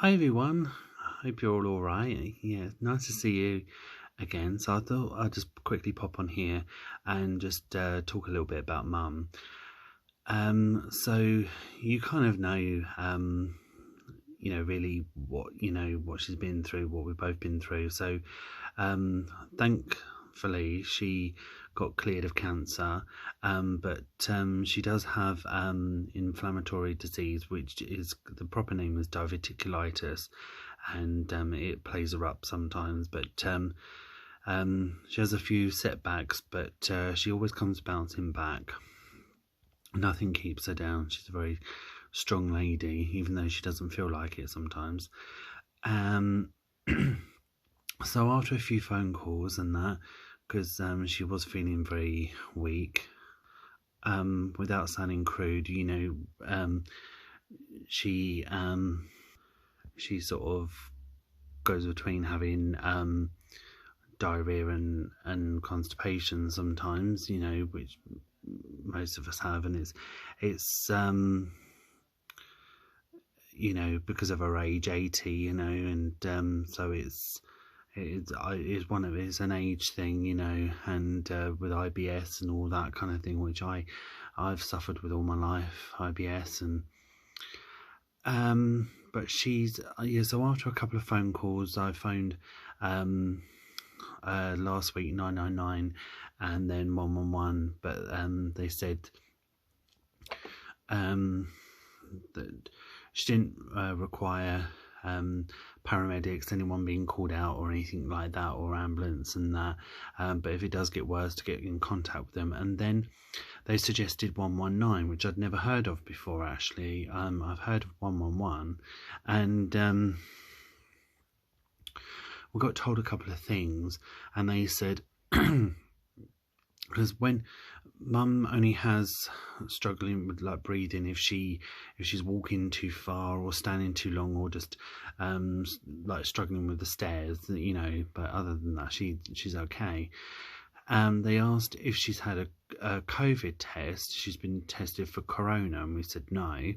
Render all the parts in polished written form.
Hi everyone, I hope you're all alright. Yeah, nice to see you again. So I thought I'd just quickly pop on here and just talk a little bit about Mum. So you kind of know, really what she's been through, what we've both been through. So thankfully she got cleared of cancer, but she does have inflammatory disease, which is the proper name is diverticulitis, and it plays her up sometimes. But she has a few setbacks, but she always comes bouncing back. Nothing keeps her down. She's a very strong lady, even though she doesn't feel like it sometimes. So after a few phone calls and that, because she was feeling very weak, without sounding crude, she sort of goes between having diarrhea and constipation sometimes, which most of us have, and it's because of her age, 80, and so it's an age thing, and with IBS and all that kind of thing, which I've suffered with all my life, IBS. And but she's so after a couple of phone calls, I phoned last week 999 and then 111, but they said that she didn't require paramedics, anyone being called out or anything like that, or ambulance and that, but if it does get worse, to get in contact with them. And then they suggested 119, which I'd never heard of before, actually. I've heard of 111, and we got told a couple of things, and they said because when Mum only has struggling with like breathing if she's walking too far or standing too long, or just like struggling with the stairs, but other than that she's okay. They asked if she's had a COVID test. She's been tested for corona, and we said no.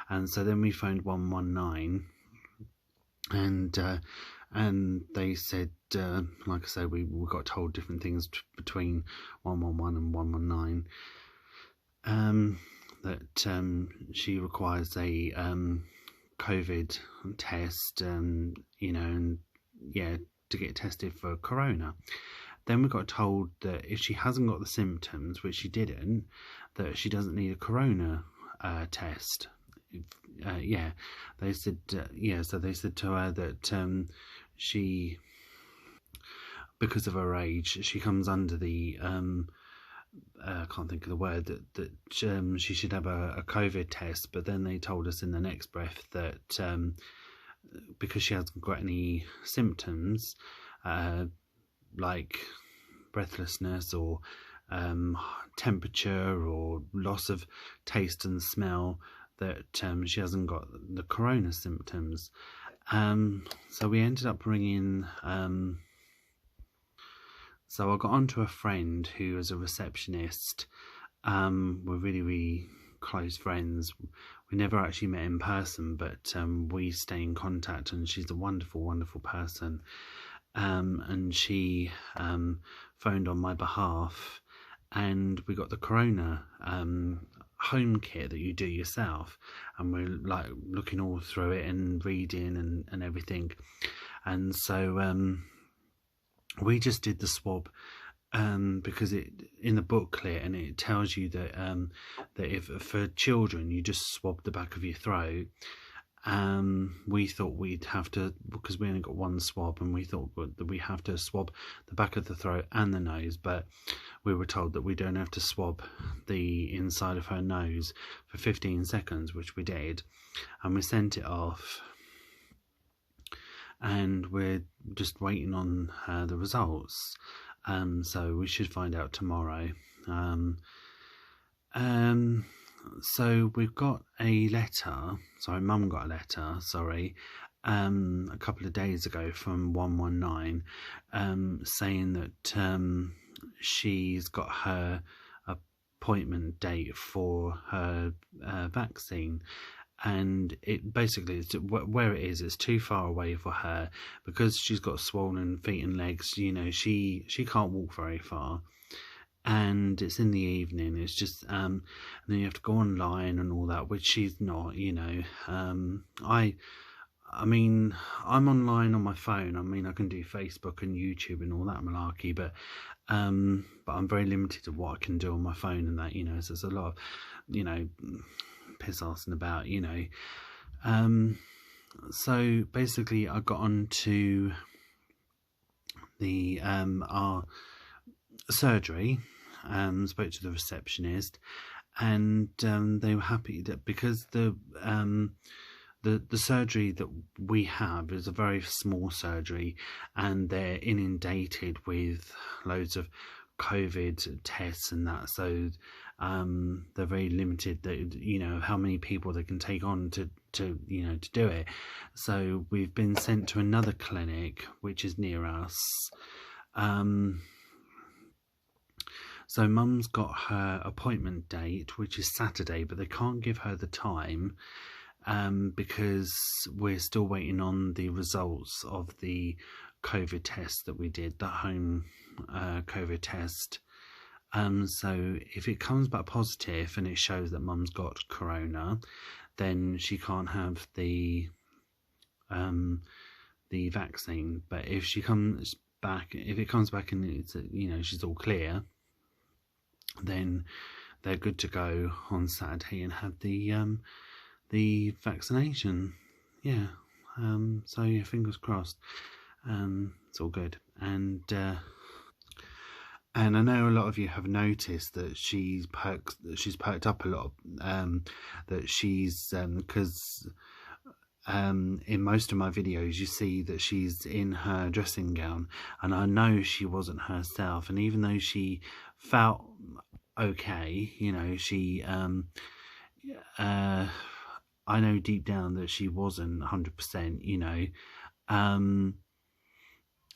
And so then we phoned 119, and they said, like I said, we got told different things between 111 and 119, that she requires a COVID test, and to get tested for corona. Then we got told that if she hasn't got the symptoms, which she didn't, that she doesn't need a corona test. They said, so they said to her that she, because of her age, she comes under the I can't think of the word, that she should have a COVID test. But then they told us in the next breath that because she hasn't got any symptoms, like breathlessness or temperature or loss of taste and smell, that she hasn't got the corona symptoms. So we ended up ringing, so I got onto a friend who is a receptionist. We're really, really close friends. We never actually met in person, but we stay in contact, and she's a wonderful, wonderful person. And she phoned on my behalf, and we got the corona home kit that you do yourself, and we're like looking all through it and reading and everything. And so we just did the swab, because it in the booklet, and it tells you that that if for children you just swab the back of your throat. We thought we'd have to, because we only got one swab, and we thought that we have to swab the back of the throat and the nose, but we were told that we don't have to swab the inside of her nose for 15 seconds, which we did, and we sent it off, and we're just waiting on the results. So we should find out tomorrow. So we've got a letter, Mum got a letter, a couple of days ago from 119, saying that she's got her appointment date for her vaccine. and it basically is where it is. It's too far away for her because she's got swollen feet and legs. You know, she can't walk very far, and it's in the evening. It's just and then you have to go online and all that, which she's not. You know, I mean, I'm online on my phone. I mean, I can do Facebook and YouTube and all that malarkey, but I'm very limited to what I can do on my phone and that, you know. So there's a lot of, you know, piss arsing about, you know. So basically, I got onto the our surgery, spoke to the receptionist, and they were happy that because the surgery that we have is a very small surgery, and they're inundated with loads of COVID tests and that, so they're very limited, that, you know, how many people they can take on to you know, to do it. So we've been sent to another clinic which is near us. So Mum's got her appointment date, which is Saturday, but they can't give her the time because we're still waiting on the results of the COVID test that we did, the home COVID test. So if it comes back positive and it shows that Mum's got corona, then she can't have the vaccine. But if she comes back, if it comes back and it's, you know, she's all clear, then they're good to go on Saturday and have the vaccination. Yeah. So yeah, fingers crossed. It's all good. And I know a lot of you have noticed that she's perked up a lot. That she's because in most of my videos you see that she's in her dressing gown, and I know she wasn't herself. And even though she felt okay, you know, she I know deep down that she wasn't 100%, you know, and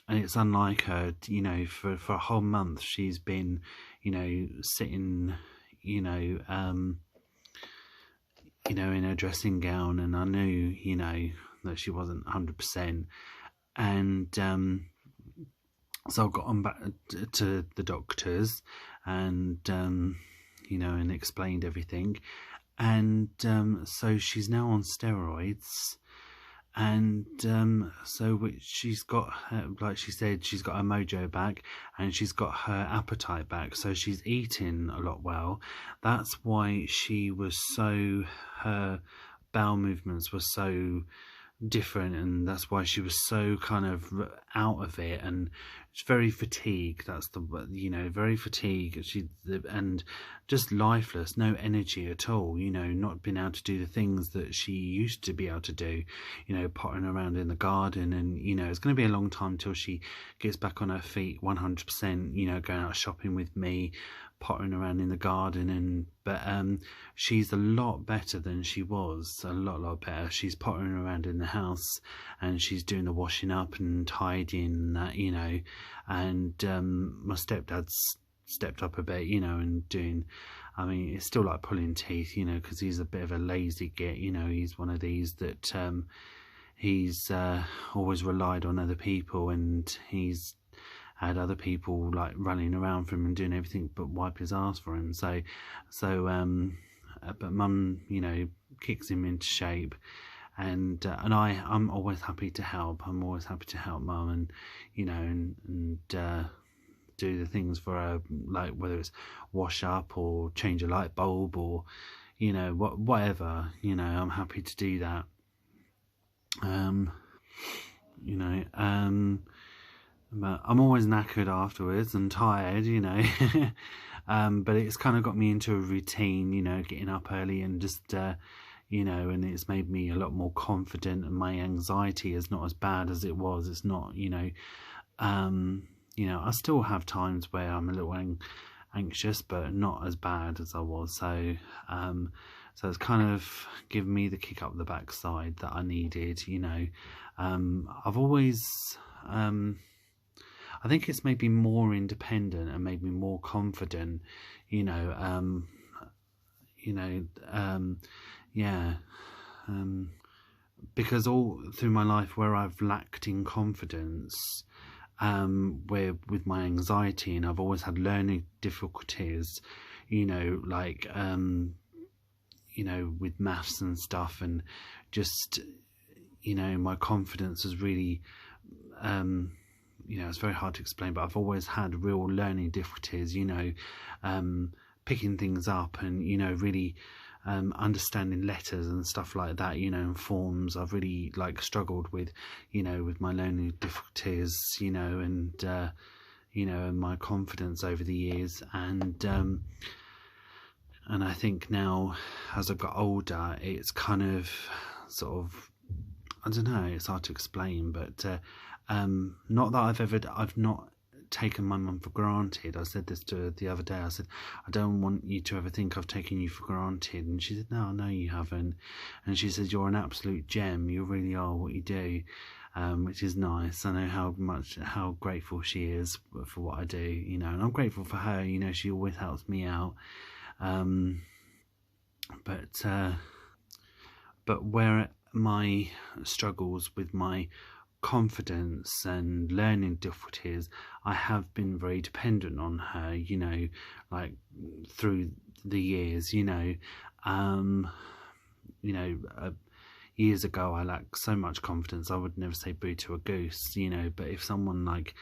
it's unlike her, you know, for a whole month she's been, you know, sitting, you know, in her dressing gown, and I knew, you know, that she wasn't 100%, and so I got on back to the doctors, and you know, and explained everything. And so she's now on steroids, and so she's got her, like she said, she's got her mojo back and she's got her appetite back, so she's eating a lot well. That's why she was so, her bowel movements were so different, and that's why she was so kind of out of it, and she's very fatigued. That's the, you know, very fatigued. And just lifeless, no energy at all, you know, not being able to do the things that she used to be able to do, you know, pottering around in the garden. And, you know, it's going to be a long time till she gets back on her feet 100%, you know, going out shopping with me, pottering around in the garden. And but she's a lot better than she was, a lot better. She's pottering around in the house, and she's doing the washing up and tidying and that, you know. And my stepdad's stepped up a bit, you know, and doing, I mean, it's still like pulling teeth, you know, because he's a bit of a lazy git, you know. He's one of these that he's always relied on other people, and he's had other people like running around for him and doing everything but wipe his ass for him. So but Mum, you know, kicks him into shape, and I'm always happy to help. I'm always happy to help Mum, and, you know, and do the things for her, like whether it's wash up or change a light bulb or, you know, whatever, you know, I'm happy to do that. You know, but I'm always knackered afterwards and tired, you know. But it's kind of got me into a routine, you know, getting up early and just you know, and it's made me a lot more confident, and my anxiety is not as bad as it was. It's not, you know, you know, I still have times where I'm a little anxious, but not as bad as I was. So so it's kind of given me the kick up the backside that I needed, you know. I've always I think it's made me more independent and made me more confident, you know. Yeah. because all through my life where I've lacked in confidence, where with my anxiety, and I've always had learning difficulties, you know, like you know, with maths and stuff, and just, you know, my confidence was really you know, it's very hard to explain, but I've always had real learning difficulties, you know, picking things up, and, you know, really understanding letters and stuff like that, you know, and forms. I've really like struggled with, you know, with my learning difficulties, you know, and you know, and my confidence over the years. And I think now, as I've got older, it's kind of sort of, I don't know, it's hard to explain, but not that I've not taken my mum for granted. I said this to her the other day. I said, I don't want you to ever think I've taken you for granted. And she said, no, you haven't. And she said, you're an absolute gem. You really are what you do, which is nice. I know how grateful she is for what I do, you know, and I'm grateful for her. You know, she always helps me out. But where my struggles with my confidence and learning difficulties, I have been very dependent on her, you know, like through the years, you know. Years ago I lacked so much confidence, I would never say boo to a goose, you know, but if someone like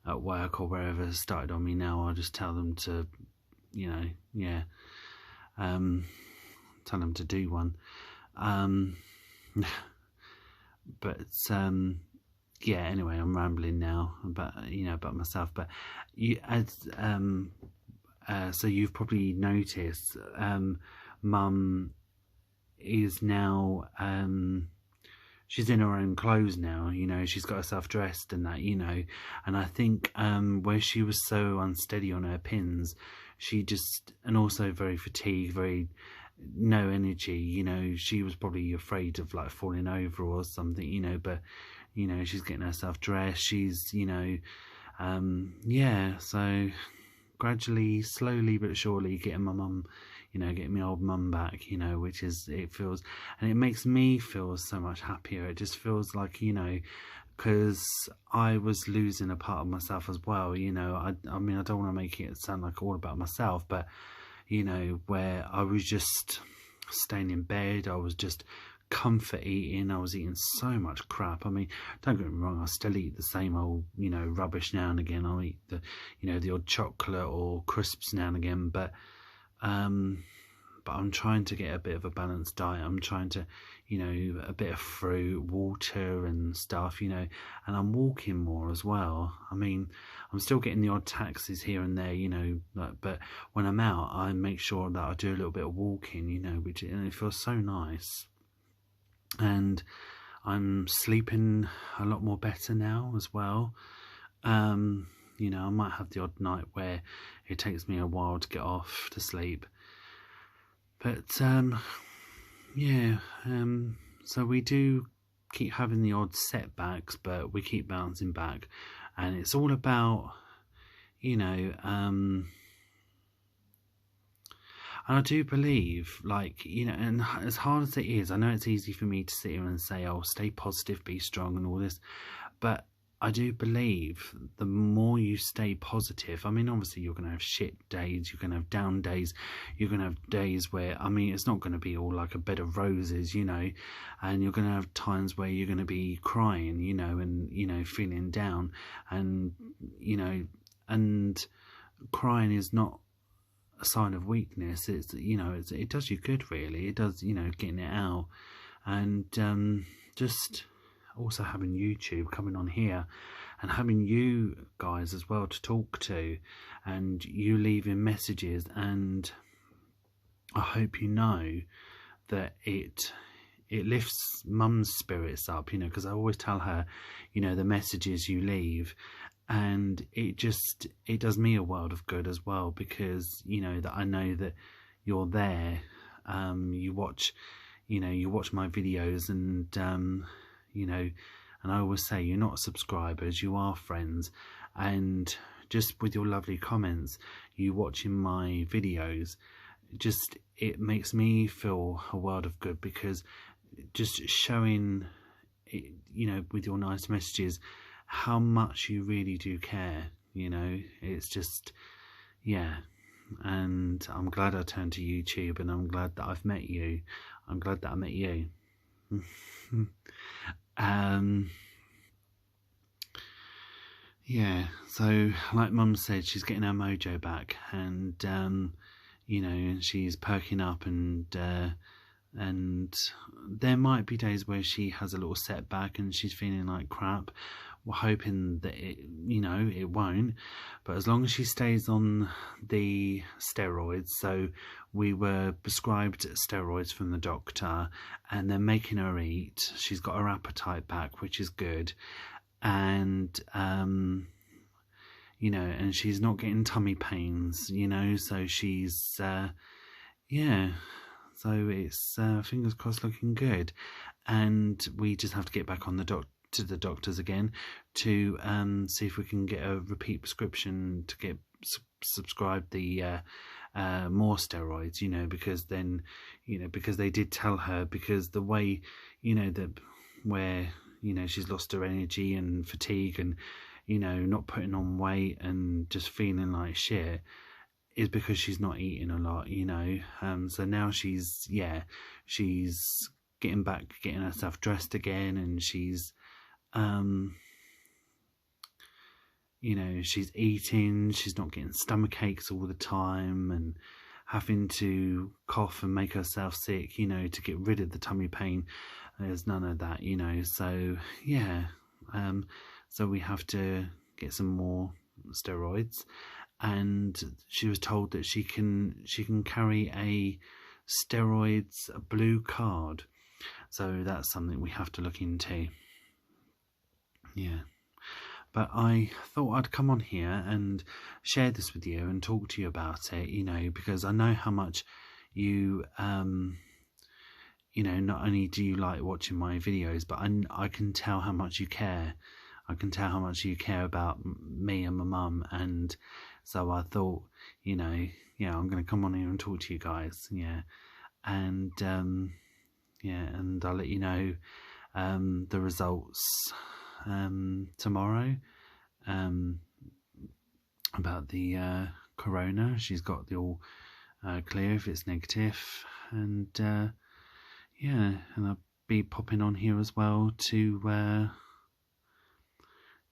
at work or wherever started on me now, I'll just tell them to, you know, tell them to do one. But yeah, anyway, I'm rambling now about, you know, about myself. But you, so you've probably noticed, Mum is now, she's in her own clothes now, you know, she's got herself dressed and that, you know, and I think where she was so unsteady on her pins, she just, and also very fatigued, very no energy, you know, she was probably afraid of like falling over or something, you know, but, you know, she's getting herself dressed, she's, you know, yeah, so gradually, slowly but surely getting my mum, you know, getting my old mum back, you know, which is, it feels, and it makes me feel so much happier. It just feels like, you know, because I was losing a part of myself as well, you know. I mean, I don't want to make it sound like all about myself, but, you know, where I was just staying in bed, I was just comfort eating, I was eating so much crap. I mean, don't get me wrong, I still eat the same old, you know, rubbish now and again. I'll eat the, you know, the odd chocolate or crisps now and again, but I'm trying to get a bit of a balanced diet. I'm trying to, you know, a bit of fruit, water and stuff, you know, and I'm walking more as well. I mean, I'm still getting the odd taxis here and there, you know, but when I'm out, I make sure that I do a little bit of walking, you know, and it feels so nice. And I'm sleeping a lot more better now as well. You know, I might have the odd night where it takes me a while to get off to sleep. But, yeah, so we do keep having the odd setbacks, but we keep bouncing back. And it's all about, you know, and I do believe, like, you know, and as hard as it is, I know it's easy for me to sit here and say, oh, stay positive, be strong and all this, but I do believe the more you stay positive, I mean, obviously you're going to have shit days, you're going to have down days, you're going to have days where, I mean, it's not going to be all like a bed of roses, you know, and you're going to have times where you're going to be crying, you know, and, you know, feeling down, and, you know, and crying is not a sign of weakness. It's, you know, it does you good, really. It does, you know, getting it out. And just also having YouTube coming on here and having you guys as well to talk to, and you leaving messages, and I hope you know that it lifts Mum's spirits up, you know, because I always tell her, you know, the messages you leave, and it does me a world of good as well, because, you know, that I know that you're there, you watch my videos, and you know, and I always say, you're not subscribers, you are friends, and just with your lovely comments, you watching my videos, just, it makes me feel a world of good, because just showing it, you know, with your nice messages, how much you really do care. You know, it's just, yeah. And I'm glad I turned to YouTube, and I'm glad that I've met you. I'm glad that I met you. Yeah, so like Mum said, she's getting her mojo back, and you know, she's perking up, and there might be days where she has a little setback and she's feeling like crap. We're hoping that it, you know, it won't, but as long as she stays on the steroids, so we were prescribed steroids from the doctor, and they're making her eat. She's got her appetite back, which is good, and you know, and she's not getting tummy pains, you know, so she's yeah, so it's fingers crossed, looking good. And we just have to get back on to the doctors again to see if we can get a repeat prescription to get subscribed the more steroids, you know, because then, you know, because they did tell her, because the way, you know, that where, you know, she's lost her energy and fatigue, and, you know, not putting on weight and just feeling like shit, is because she's not eating a lot, you know. So now she's, yeah, she's getting back, getting herself dressed again, and she's you know, she's eating, she's not getting stomach aches all the time and having to cough and make herself sick, you know, to get rid of the tummy pain. There's none of that, you know. So yeah, so we have to get some more steroids, and she was told that she can carry a steroids blue card, so that's something we have to look into. Yeah, but I thought I'd come on here and share this with you and talk to you about it, you know, because I know how much you you know, not only do you like watching my videos, but I can tell how much you care. I can tell how much you care about me and my mum, and so I thought, you know, yeah, I'm going to come on here and talk to you guys, yeah, and yeah, and I'll let you know the results tomorrow about the corona. She's got the all clear if it's negative, and yeah, and I'll be popping on here as well to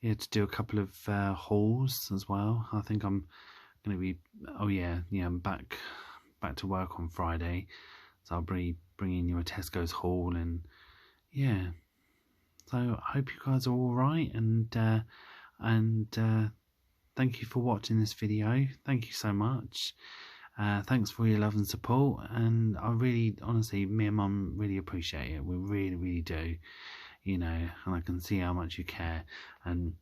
yeah, to do a couple of hauls as well. I think I'm going to be, oh yeah, I'm back to work on Friday, so I'll be bringing you a Tesco's haul, and yeah, so I hope you guys are all right, and thank you for watching this video. Thank you so much. Thanks for your love and support, and I really, honestly, me and Mum really appreciate it. We really, really do, you know, and I can see how much you care, and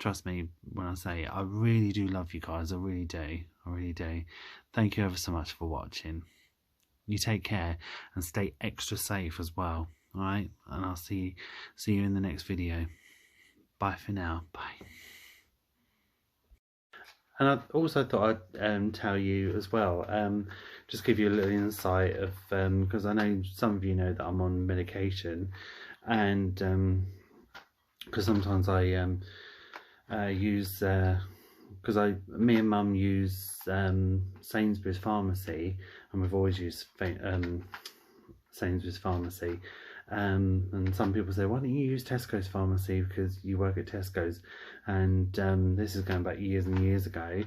trust me when I say I really do love you guys. I really do. I really do. Thank you ever so much for watching. You take care and stay extra safe as well. Alright? And I'll see you in the next video. Bye for now. Bye. And I also thought I'd tell you as well, just give you a little insight of, because I know some of you know that I'm on medication, and because sometimes I use, because me and Mum use Sainsbury's Pharmacy, and we've always used Sainsbury's Pharmacy, and some people say, why don't you use Tesco's Pharmacy, because you work at Tesco's, and this is going back years and years ago.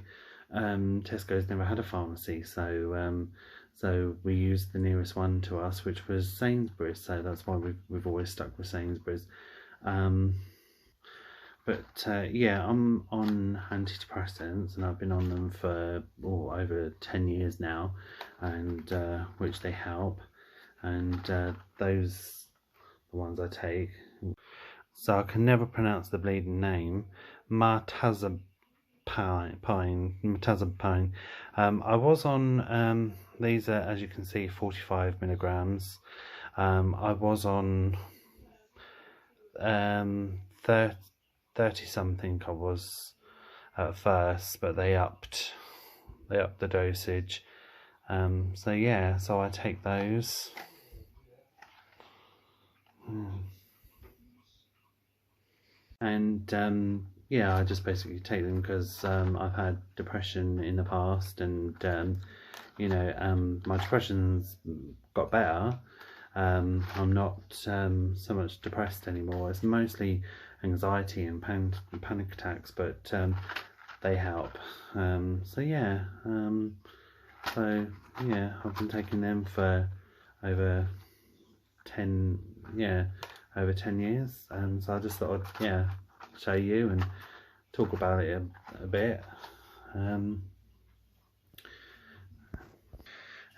Tesco's never had a pharmacy, so so we used the nearest one to us, which was Sainsbury's, so that's why we've always stuck with Sainsbury's. But yeah, I'm on antidepressants, and I've been on them for over 10 years now, and which they help, and those the ones I take. So I can never pronounce the bleeding name. Martazepine. I was on these are, as you can see, 45 milligrams. I was on 30 something I was at first, but they upped the dosage. So yeah, so I take those. And yeah, I just basically take them because I've had depression in the past, and you know, my depression's got better. I'm not so much depressed anymore. It's mostly anxiety and panic attacks, but they help. So yeah, so yeah, I've been taking them for over 10, yeah, over 10 years, and so I just thought I'd, yeah, show you and talk about it a bit. And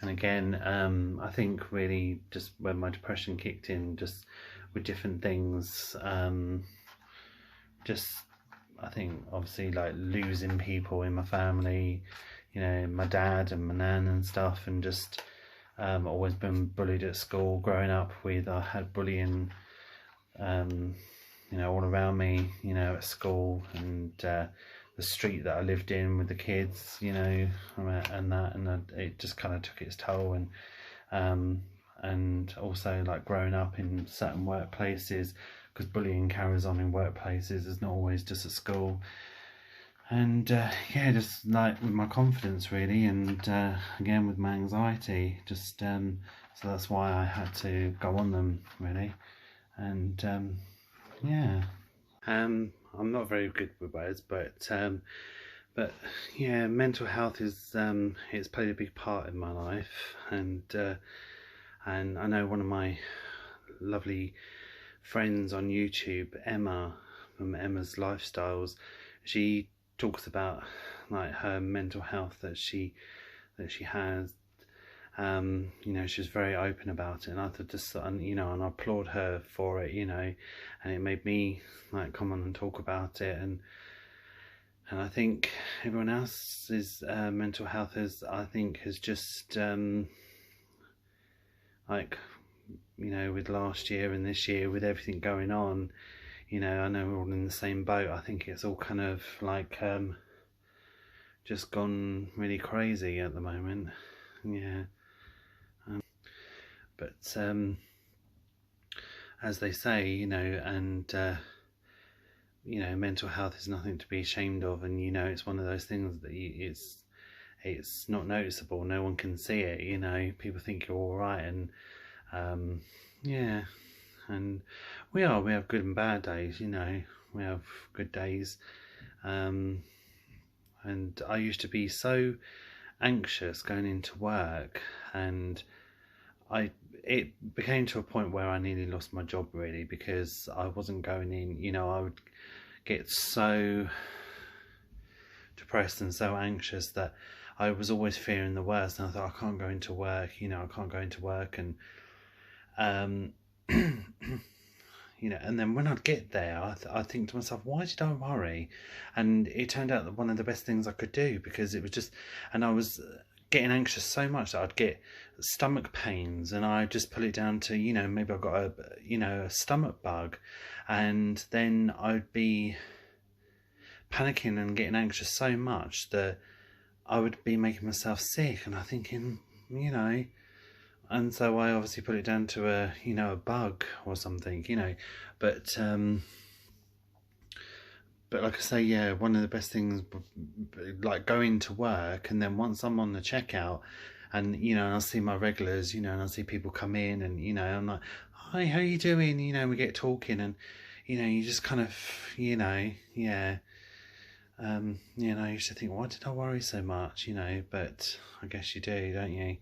again, I think really just when my depression kicked in, just with different things, just I think obviously like losing people in my family, you know, my dad and my nan and stuff, and just always been bullied at school growing up with, I had bullying, you know, all around me, you know, at school, and the street that I lived in with the kids, you know, and it just kind of took its toll. And also like growing up in certain workplaces, because bullying carries on in workplaces, it's not always just at school. And yeah, just like with my confidence really, and again with my anxiety, just so that's why I had to go on them really. And yeah, I'm not very good with words, but yeah, mental health is it's played a big part in my life. And I know one of my lovely friends on YouTube, Emma from Emma's Lifestyles, she talks about like her mental health that she has. You know, she's very open about it, and I just, you know, and I applaud her for it, you know, and it made me like come on and talk about it. And I think everyone else's mental health has just like, you know, with last year and this year, with everything going on, you know, I know we're all in the same boat. I think it's all kind of like just gone really crazy at the moment. Yeah. But as they say, you know, and you know, mental health is nothing to be ashamed of, and you know, it's one of those things that it's not noticeable. No one can see it. You know, people think you're all right, and yeah, and we have good and bad days. You know, we have good days, and I used to be so anxious going into work, and it became to a point where I nearly lost my job really, because I wasn't going in. You know, I would get so depressed and so anxious that I was always fearing the worst, and I thought, I can't go into work, you know, I can't go into work. And you know, and then when I'd get there, I think to myself, why did I worry? And it turned out that one of the best things I could do, because it was just, and I was getting anxious so much that I'd get stomach pains, and I just put it down to, you know, maybe I've got a stomach bug, and then I'd be panicking and getting anxious so much that I would be making myself sick. And I'm thinking, you know, and so I obviously put it down to a bug or something, you know. But like I say, yeah, one of the best things, like going to work, and then once I'm on the checkout, and you know, and I see my regulars, you know, and I see people come in, and you know, I'm like, hi, how you doing? You know, we get talking, and you know, you just kind of, you know, yeah. You know, I used to think, why did I worry so much? You know, but I guess you do, don't you?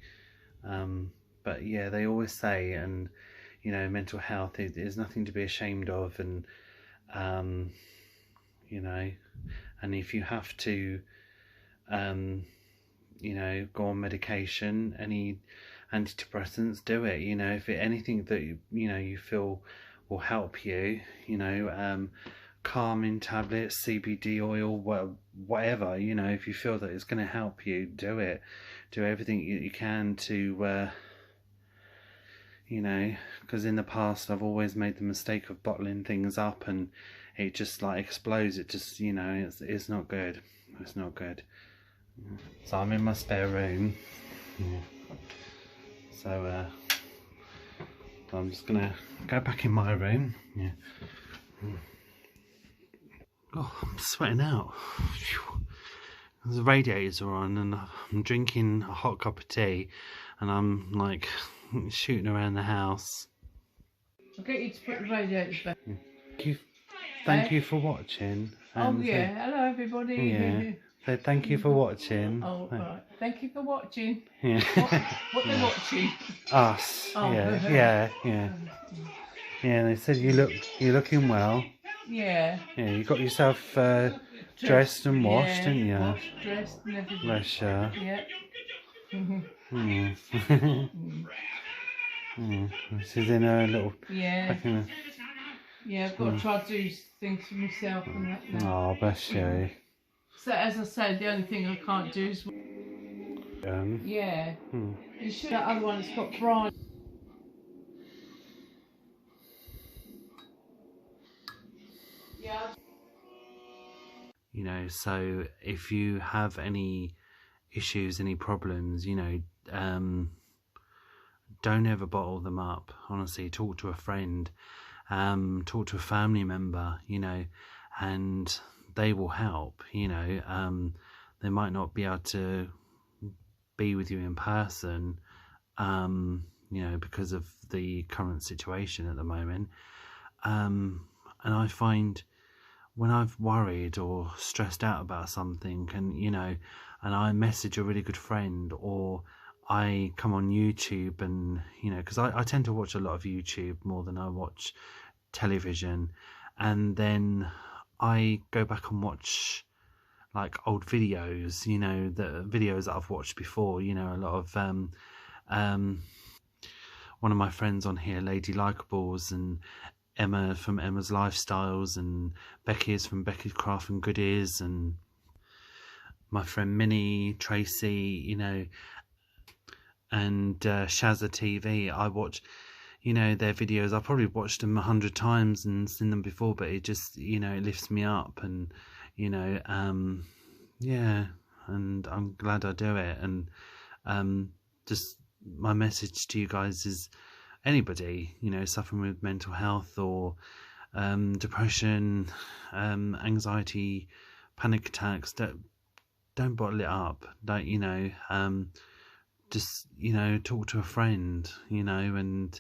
But yeah, they always say, and you know, mental health is nothing to be ashamed of, and you know, and if you have to, you know, go on medication, any antidepressants, do it. You know, if anything that you know you feel will help you, you know, calming tablets, CBD oil, whatever, you know, if you feel that it's going to help you, do it. Do everything you can to you know, because in the past I've always made the mistake of bottling things up, and it just like explodes. It just, you know, it's not good. It's not good. So I'm in my spare room. Yeah. So So I'm just gonna go back in my room. Yeah. Oh, I'm sweating out. The radiators are on and I'm drinking a hot cup of tea and I'm like shooting around the house. I'll get you to put the radiators back. Thank you for watching. Oh yeah, hello everybody. Yeah. So thank you for watching. Oh right. Thank you for watching. Yeah. What they're watching? Us. Oh. Yeah. Yeah, they said you're looking well. Yeah. Yeah, you got yourself dressed and washed, didn't you? Washed, dressed and everything. Bless you. Yeah. She's in her little... Yeah. Yeah, I've got to try to do things for myself and that now. Oh, bless you. So as I said, the only thing I can't do is... Yeah. You should... That other one has got brine. Yeah. You know, so if you have any issues, any problems, you know, don't ever bottle them up. Honestly, talk to a friend, talk to a family member, you know, and they will help, you know. They might not be able to be with you in person, you know, because of the current situation at the moment. And I find when I've worried or stressed out about something, and you know, and I message a really good friend, or I come on YouTube, and you know, because I tend to watch a lot of YouTube more than I watch television, and then I go back and watch like old videos, you know, the videos that I've watched before, you know, a lot of one of my friends on here, Lady Likeables, and Emma from Emma's Lifestyles, and Becky is from Becky's Craft and Goodies, and my friend Minnie, Tracy, you know, and Shazza TV. I watch, you know, their videos. I probably watched them 100 times and seen them before, but it just, you know, it lifts me up, and you know, yeah, and I'm glad I do it. And just my message to you guys is, anybody, you know, suffering with mental health or depression, anxiety, panic attacks, don't bottle it up. Don't, you know, just, you know, talk to a friend, you know, and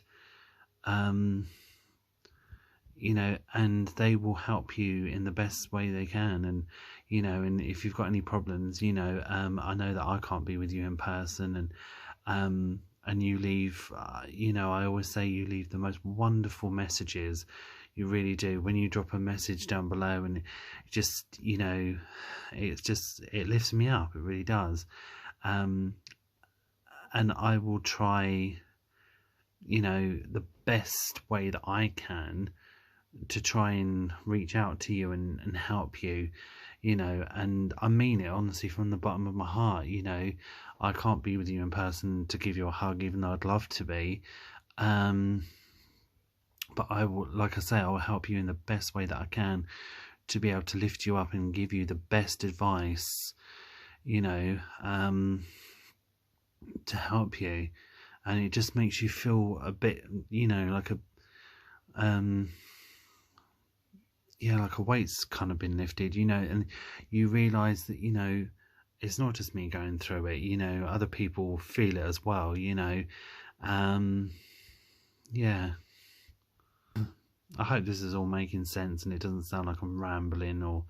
you know, and they will help you in the best way they can. And you know, and if you've got any problems, you know, I know that I can't be with you in person, and you leave, you know, I always say you leave the most wonderful messages. You really do. When you drop a message down below, and it just, you know, it's just, it lifts me up. It really does. And I will try, you know, the best way that I can to try and reach out to you and help you, you know, and I mean it honestly from the bottom of my heart. You know, I can't be with you in person to give you a hug, even though I'd love to be, but I will, like I say, I will help you in the best way that I can to be able to lift you up and give you the best advice, you know, to help you. And it just makes you feel a bit, you know, like a yeah, like a weight's kind of been lifted, you know, and you realise that, you know, it's not just me going through it, you know, other people feel it as well, you know. Yeah, I hope this is all making sense and it doesn't sound like I'm rambling, or,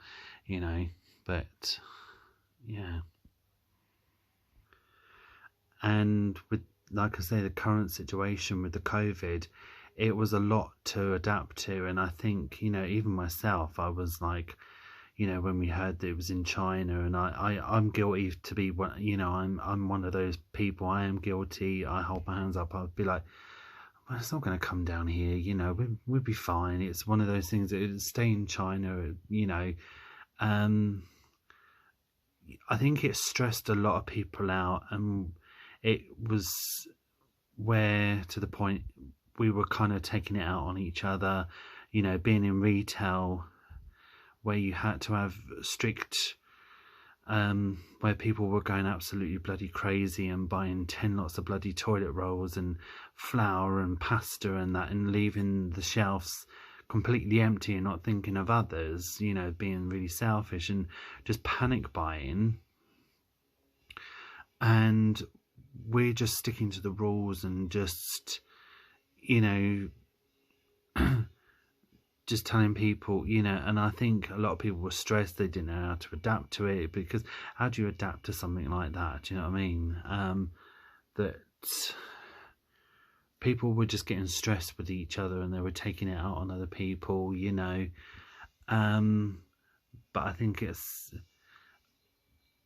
you know, but yeah. And with, like I say, the current situation with the COVID, it was a lot to adapt to. And I think, you know, even myself, I was like, you know, when we heard that it was in China, and I'm guilty to be one, you know, I'm one of those people. I am guilty. I hold my hands up. I'd be like, well, it's not going to come down here, you know, we'll be fine. It's one of those things that it'll stay in China, you know. I think it stressed a lot of people out, and it was where, to the point, we were kind of taking it out on each other, you know, being in retail where you had to have strict where people were going absolutely bloody crazy and buying 10 lots of bloody toilet rolls and flour and pasta and that, and leaving the shelves completely empty and not thinking of others, you know, being really selfish and just panic buying. And we're just sticking to the rules and just, you know, just telling people, you know, and I think a lot of people were stressed. They didn't know how to adapt to it, because how do you adapt to something like that? Do you know what I mean? That people were just getting stressed with each other and they were taking it out on other people, you know. But I think it's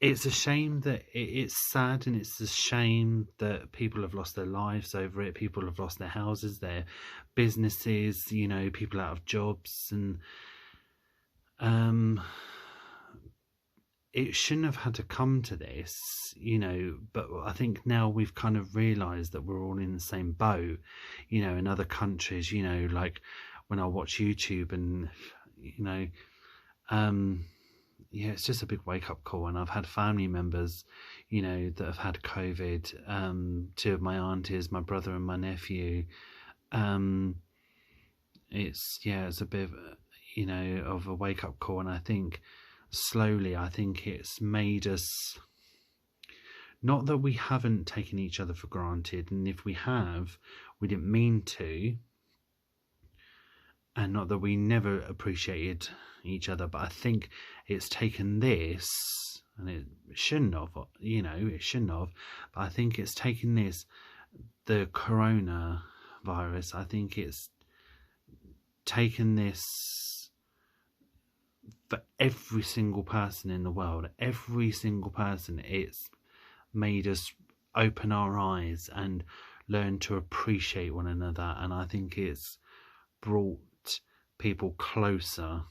a shame that it's sad, and it's a shame that people have lost their lives over it. People have lost their houses, their businesses, you know, people out of jobs, and it shouldn't have had to come to this, you know. But I think now we've kind of realised that we're all in the same boat, you know. In other countries, you know, like when I watch YouTube and, you know, yeah, it's just a big wake-up call. And I've had family members, you know, that have had COVID. Two of my aunties, my brother and my nephew. It's a bit of, you know, of a wake-up call. And I think slowly, I think it's made us, not that we haven't taken each other for granted, and if we have, we didn't mean to, and not that we never appreciated each other, but I think it's taken this, and it shouldn't have, you know, it shouldn't have, but I think it's taken this, the coronavirus, I think it's taken this for every single person in the world, every single person. It's made us open our eyes and learn to appreciate one another, and I think it's brought people closer,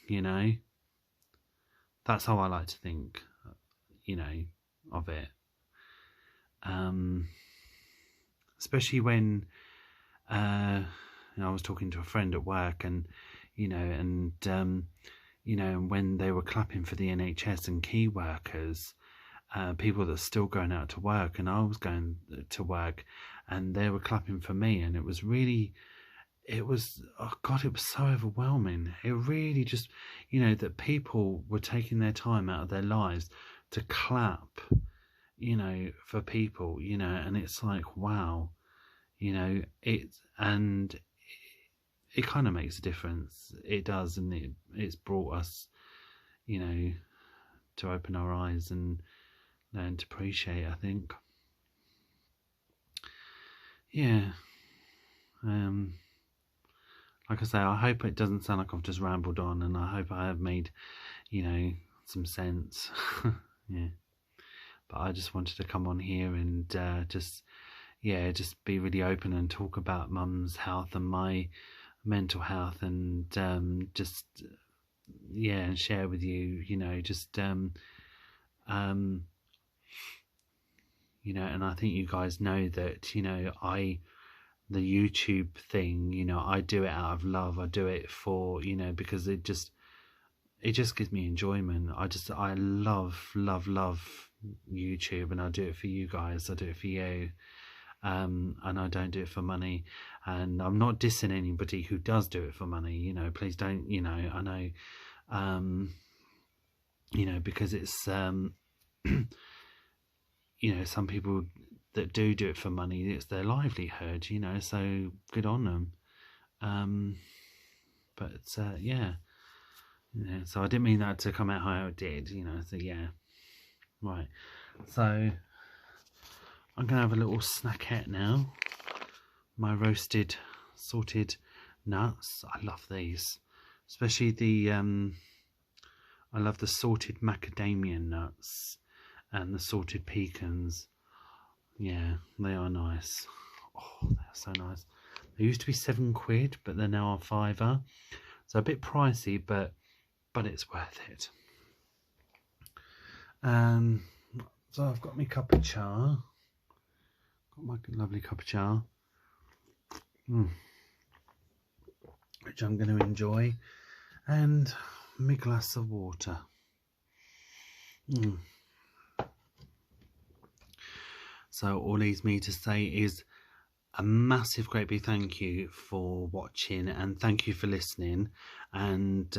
you know. That's how I like to think, you know, of it. Especially when you know, I was talking to a friend at work, and you know, and you know, when they were clapping for the NHS and key workers, people that are still going out to work, and I was going to work, and they were clapping for me, and it was really, it was, oh God, it was so overwhelming. It really just, you know, that people were taking their time out of their lives to clap, you know, for people, you know, and it's like, wow, you know, it kind of makes a difference. It does, and it's brought us, you know, to open our eyes and learn to appreciate, I think. Yeah. Like I say, I hope it doesn't sound like I've just rambled on, and I hope I have made, you know, some sense. Yeah. But I just wanted to come on here and just be really open and talk about Mum's health and my mental health, and just, yeah, and share with you, you know, just you know, and I think you guys know that, you know, the YouTube thing, you know, I do it out of love. I do it for, you know, because it just gives me enjoyment. I love YouTube, and I do it for you guys. I do it for you. And I don't do it for money, and I'm not dissing anybody who does do it for money, you know, please don't, you know, I know, you know, because it's, you know, some people that do it for money, it's their livelihood, you know, so good on them. But yeah, so I didn't mean that to come out how it did, you know, so yeah. Right, so I'm gonna have a little snackette now. My roasted salted nuts, I love these, especially the I love the salted macadamia nuts and the salted pecans. Yeah, they are nice. Oh, they're so nice. They used to be £7, but they're now a £5. So a bit pricey, but it's worth it. So I've got my cup of char. Got my lovely cup of char, which I'm going to enjoy, and my glass of water. So all leaves me to say is a massive great big thank you for watching, and thank you for listening. And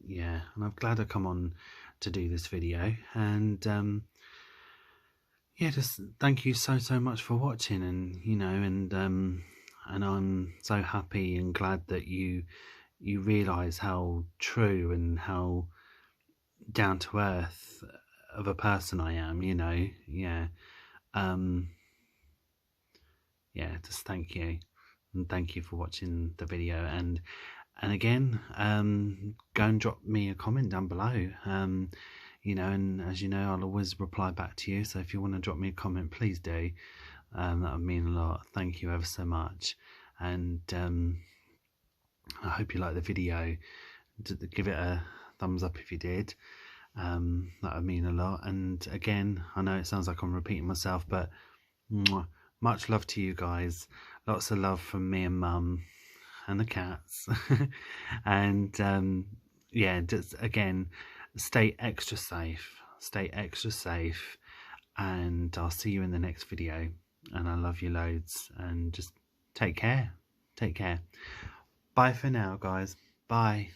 yeah, and I'm glad I come on to do this video. And yeah, just thank you so much for watching. And and I'm so happy and glad that you realize how true and how down to earth of a person I am. Yeah, just thank you, and thank you for watching the video. And again, go and drop me a comment down below. And as you know, I'll always reply back to you, so if you want to drop me a comment, please do. That would mean a lot. Thank you ever so much. And I hope you liked the video. Give it a thumbs up if you did. That would mean a lot. And again, I know it sounds like I'm repeating myself, but much love to you guys. Lots of love from me and Mum and the cats. And yeah, just again, stay extra safe, and I'll see you in the next video. And I love you loads, and just take care. Bye for now, guys. Bye.